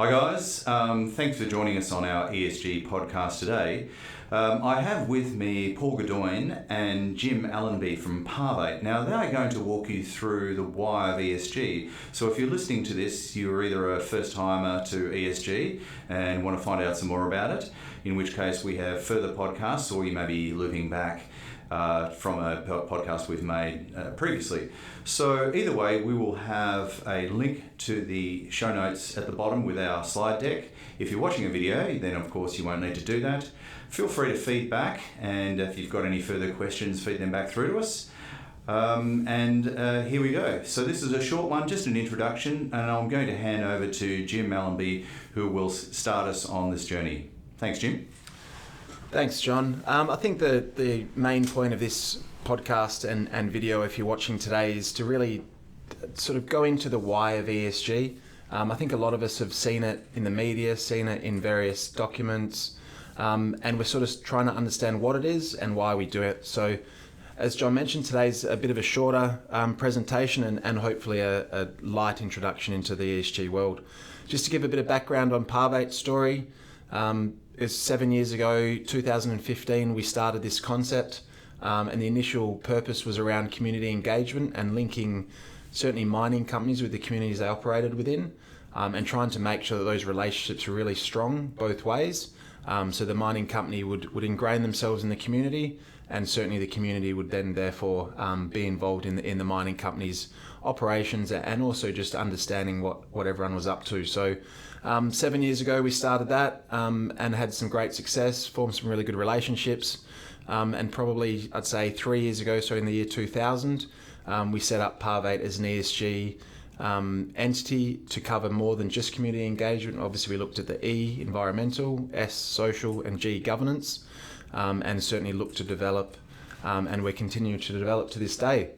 Hi guys, thanks for joining us on our ESG podcast today. I have with me Paul Gaudoin and Jim Allenby from Parvate. Now they are going to walk you through the why of ESG. So if you're listening to this, you're either a first timer to ESG and want to find out some more about it, in which case we have further podcasts, or you may be looping back from a podcast we've made previously. So either way, we will have a link to the show notes at the bottom with our slide deck. If you're watching a video, then of course you won't need to do that. Feel free to feed back, and if you've got any further questions, feed them back through to us. Here we go. So this is a short one, just an introduction, and I'm going to hand over to Jim Allenby, who will start us on this journey. Thanks, Jim. Thanks, John. I think the main point of this podcast and video, if you're watching today, is to really sort of go into the why of ESG. I think a lot of us have seen it in the media, seen it in various documents, and we're sort of trying to understand what it is and why we do it. So, as John mentioned, today's a bit of a shorter presentation and hopefully a light introduction into the ESG world. Just to give a bit of background on Parvate's story, it's 7 years ago, 2015, we started this concept, and the initial purpose was around community engagement and linking certainly mining companies with the communities they operated within, and trying to make sure that those relationships were really strong both ways. So the mining company would ingrain themselves in the community, and certainly the community would then therefore be involved in the mining company's operations, and also just understanding what everyone was up to. So 7 years ago we started that, and had some great success, formed some really good relationships, and probably I'd say 3 years ago, so in the year 2000, we set up Parvate as an ESG entity to cover more than just community engagement. Obviously we looked at the E, environmental, S, social, and G, governance, and certainly looked to develop, and we're continuing to develop to this day.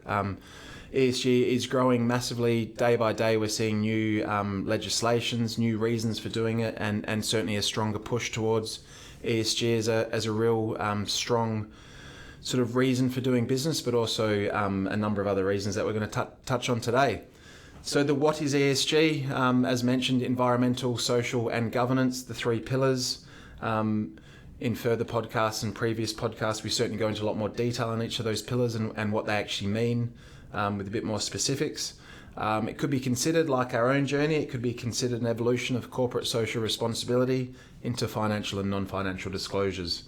ESG is growing massively day by day. We're seeing new legislations, new reasons for doing it, and certainly a stronger push towards ESG as a real strong sort of reason for doing business, but also a number of other reasons that we're going to touch on today. So what is ESG? As mentioned, environmental, social, and governance, the three pillars. In further podcasts and previous podcasts, we certainly go into a lot more detail on each of those pillars and what they actually mean, with a bit more specifics. It could be considered like our own journey. It could be considered an evolution of corporate social responsibility into financial and non-financial disclosures.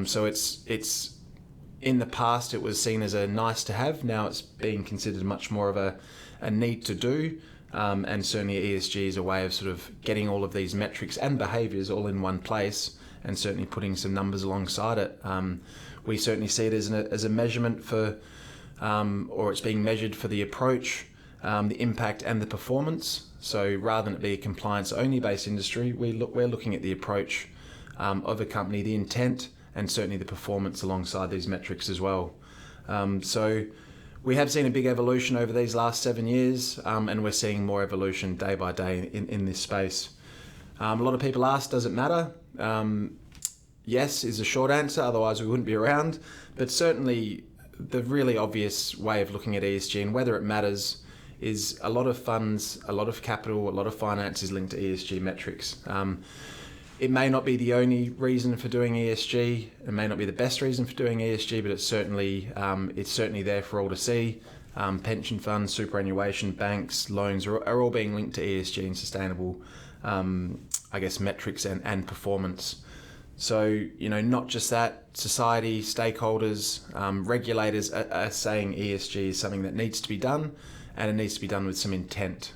So it's in the past it was seen as a nice to have. Now it's being considered much more of a need to do. And certainly ESG is a way of sort of getting all of these metrics and behaviours all in one place, and certainly putting some numbers alongside it. We certainly see it as a measurement for, or it's being measured for the approach, the impact and the performance. So rather than it be a compliance only based industry, we're looking at the approach of a company, the intent, and certainly the performance alongside these metrics as well. So we have seen a big evolution over these last 7 years, and we're seeing more evolution day by day in this space. A lot of people ask, does it matter? Yes is a short answer, otherwise we wouldn't be around. But certainly the really obvious way of looking at ESG and whether it matters is a lot of funds, a lot of capital, a lot of finance is linked to ESG metrics. It may not be the only reason for doing ESG. It may not be the best reason for doing ESG, but it's certainly there for all to see. Pension funds, superannuation, banks, loans are all being linked to ESG and sustainable, metrics and performance. So, not just that, society, stakeholders, regulators are saying ESG is something that needs to be done, and it needs to be done with some intent.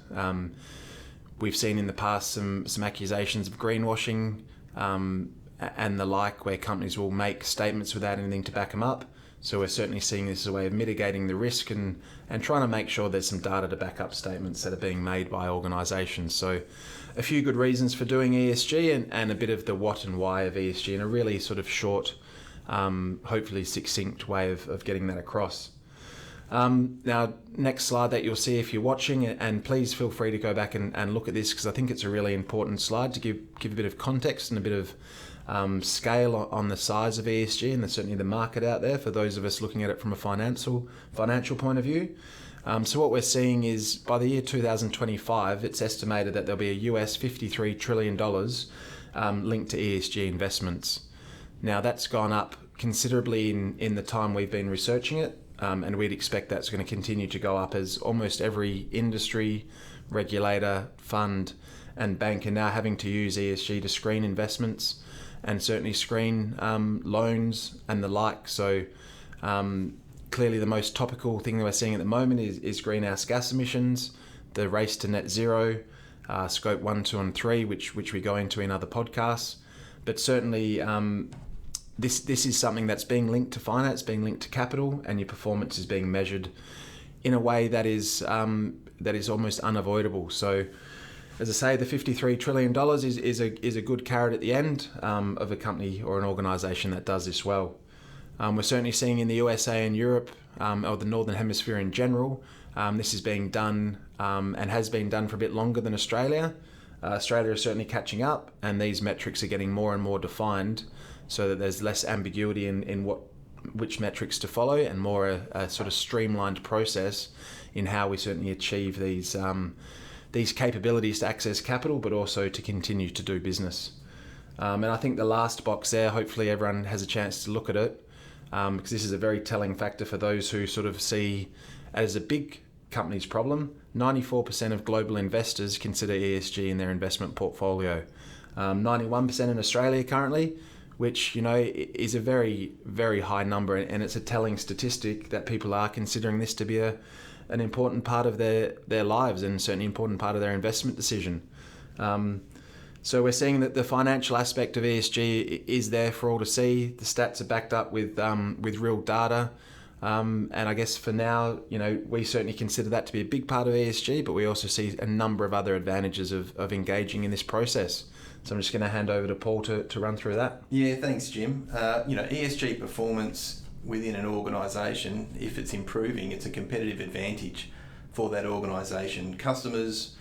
We've seen in the past some accusations of greenwashing and the like, where companies will make statements without anything to back them up. So we're certainly seeing this as a way of mitigating the risk and trying to make sure there's some data to back up statements that are being made by organisations. So a few good reasons for doing ESG and a bit of the what and why of ESG in a really sort of short, hopefully succinct way of getting that across. Now, next slide that you'll see if you're watching, and please feel free to go back and look at this, because I think it's a really important slide to give a bit of context and a bit of scale on the size of ESG and certainly the market out there for those of us looking at it from a financial point of view. So what we're seeing is by the year 2025, it's estimated that there'll be a US $53 trillion linked to ESG investments. Now that's gone up considerably in the time we've been researching it, and we'd expect that's going to continue to go up as almost every industry, regulator, fund and bank are now having to use ESG to screen investments and certainly screen loans and the like. So clearly the most topical thing that we're seeing at the moment is greenhouse gas emissions, the race to net zero, scope 1, 2 and 3, which we go into in other podcasts. But certainly this is something that's being linked to finance, being linked to capital, and your performance is being measured in a way that is almost unavoidable. So as I say, the $53 trillion is a good carrot at the end of a company or an organisation that does this well. We're certainly seeing in the USA and Europe, or the Northern Hemisphere in general, this is being done and has been done for a bit longer than Australia. Australia is certainly catching up, and these metrics are getting more and more defined so that there's less ambiguity in which metrics to follow, and more a sort of streamlined process in how we certainly achieve these capabilities to access capital, but also to continue to do business. And I think the last box there, hopefully everyone has a chance to look at it, because this is a very telling factor for those who sort of see as a big company's problem. 94% of global investors consider ESG in their investment portfolio. 91% in Australia currently, which is a very, very high number, and it's a telling statistic that people are considering this to be an important part of their lives, and certainly an important part of their investment decision. So we're seeing that the financial aspect of ESG is there for all to see. The stats are backed up with real data. And I guess for now, we certainly consider that to be a big part of ESG, but we also see a number of other advantages of engaging in this process. So I'm just going to hand over to Paul to run through that. Yeah, thanks, Jim. ESG performance within an organisation, if it's improving, it's a competitive advantage for that organisation. Customers,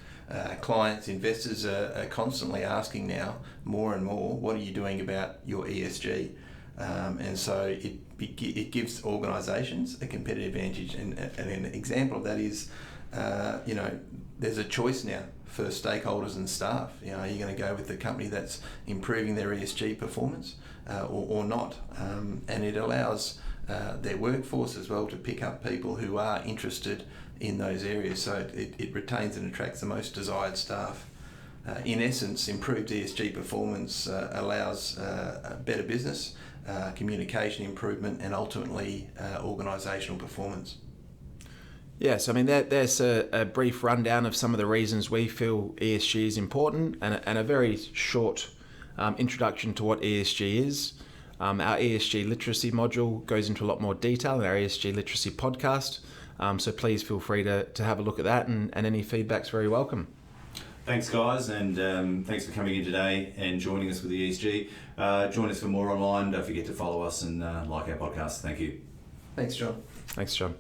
clients, investors are constantly asking now more and more, what are you doing about your ESG? And so it gives organisations a competitive advantage, and an example of that is, there's a choice now for stakeholders and staff. Are you going to go with the company that's improving their ESG performance or not? And it allows their workforce as well to pick up people who are interested in those areas, so it retains and attracts the most desired staff. In essence, improved ESG performance allows better business, communication improvement, and ultimately organisational performance. Yes, I mean, there's a brief rundown of some of the reasons we feel ESG is important, and a very short introduction to what ESG is. Our ESG literacy module goes into a lot more detail in our ESG literacy podcast, so please feel free to have a look at that, and any feedback's very welcome. Thanks, guys, and thanks for coming in today and joining us with the ESG. Join us for more online. Don't forget to follow us and like our podcast. Thank you. Thanks, John. Thanks, John.